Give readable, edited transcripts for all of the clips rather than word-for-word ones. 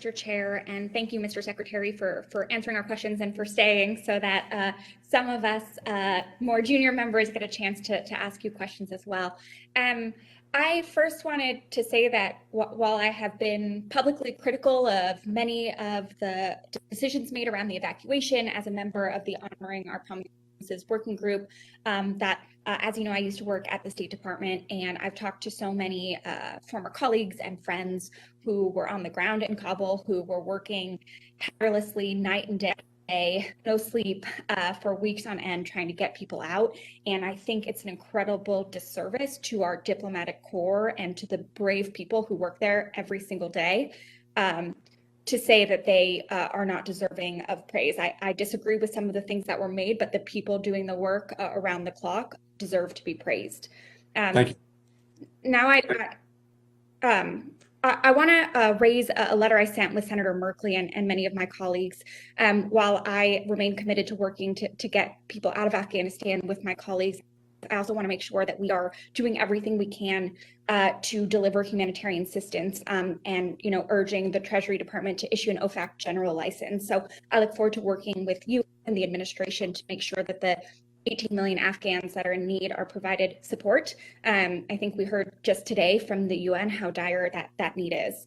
Mr. Chair, and thank you, Mr. Secretary, for answering our questions and for staying so that some of us more junior members get a chance to ask you questions as well. I first wanted to say that while I have been publicly critical of many of the decisions made around the evacuation as a member of the Honoring Our Promises working group, as you know, I used to work at the State Department, and I've talked to so many former colleagues and friends who were on the ground in Kabul, who were working tirelessly night and day, no sleep, for weeks on end trying to get people out. And I think it's an incredible disservice to our diplomatic corps and to the brave people who work there every single day to say that they are not deserving of praise. I disagree with some of the things that were made, but the people doing the work around the clock deserve to be praised. Thank you. Now I want to raise a letter I sent with Senator Merkley and many of my colleagues. While I remain committed to working to get people out of Afghanistan with my colleagues, I also want to make sure that we are doing everything we can to deliver humanitarian assistance and, urging the Treasury Department to issue an OFAC general license. So I look forward to working with you and the administration to make sure that the 18 million Afghans that are in need are provided support. I think we heard just today from the UN how dire that need is.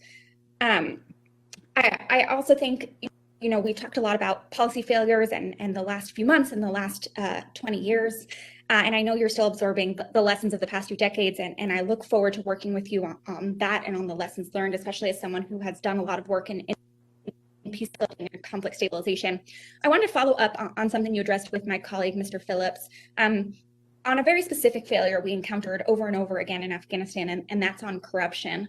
I also think, we've talked a lot about policy failures and the last few months and the last 20 years. And I know you're still absorbing the lessons of the past few decades, and I look forward to working with you on that and on the lessons learned, especially as someone who has done a lot of work in peace building and conflict stabilization. I wanted to follow up on something you addressed with my colleague, Mr. Phillips, on a very specific failure we encountered over and over again in Afghanistan, and that's on corruption.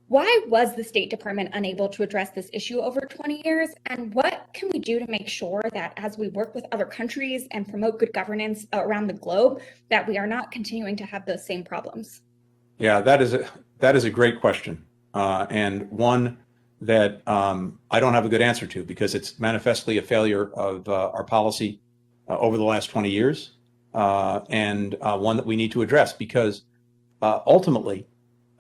Why was the State Department unable to address this issue over 20 years? And what can we do to make sure that as we work with other countries and promote good governance around the globe, that we are not continuing to have those same problems? Yeah, that is a great question, and one that I don't have a good answer to, because it's manifestly a failure of our policy over the last 20 years, and one that we need to address, because ultimately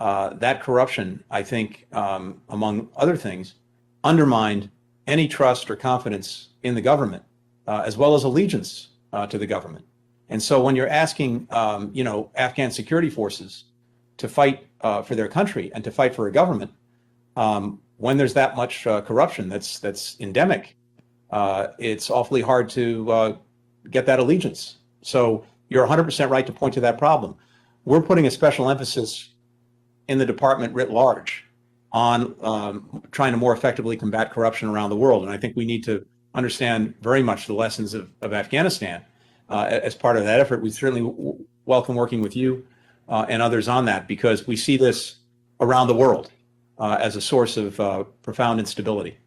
that corruption, I think, among other things, undermined any trust or confidence in the government, as well as allegiance to the government. And so when you're asking, Afghan security forces to fight for their country and to fight for a government, when there's that much corruption that's endemic, it's awfully hard to get that allegiance. So you're 100% right to point to that problem. We're putting a special emphasis in the department writ large on trying to more effectively combat corruption around the world. And I think we need to understand very much the lessons of Afghanistan as part of that effort. We certainly welcome working with you and others on that, because we see this around the world as a source of profound instability.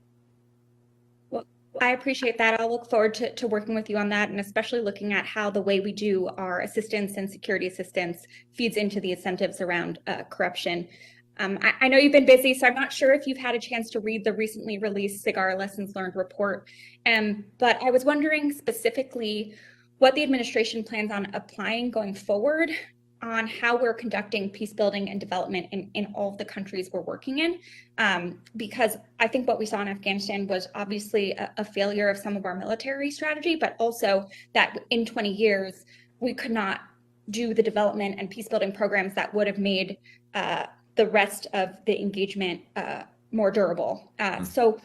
Well, I appreciate that. I'll look forward to working with you on that, and especially looking at how the way we do our assistance and security assistance feeds into the incentives around corruption. I know you've been busy, so I'm not sure if you've had a chance to read the recently released SIGAR Lessons Learned report, but I was wondering specifically what the administration plans on applying going forward on how we're conducting peace building and development in all of the countries we're working in. Because I think what we saw in Afghanistan was obviously a failure of some of our military strategy, but also that in 20 years, we could not do the development and peace building programs that would have made the rest of the engagement more durable. So,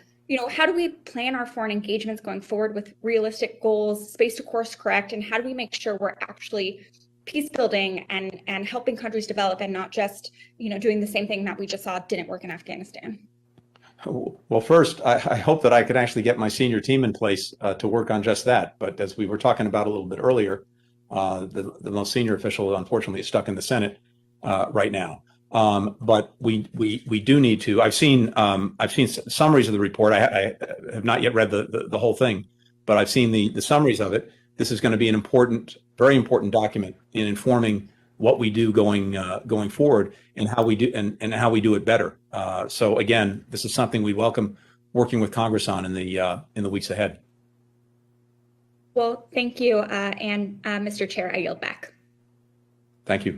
how do we plan our foreign engagements going forward with realistic goals, space to course correct, and how do we make sure we're actually peace building and helping countries develop, and not just, doing the same thing that we just saw didn't work in Afghanistan? Well, first, I hope that I could actually get my senior team in place to work on just that. But as we were talking about a little bit earlier, the most senior official, unfortunately, is stuck in the Senate right now. But we do need to. I've seen summaries of the report. I have not yet read the whole thing, but I've seen the summaries of it. This is going to be an very important document in informing what we do going forward, and how we do and how we do it better. So again, this is something we welcome working with Congress on in the weeks ahead. Well, thank you, and Mr. Chair, I yield back. Thank you.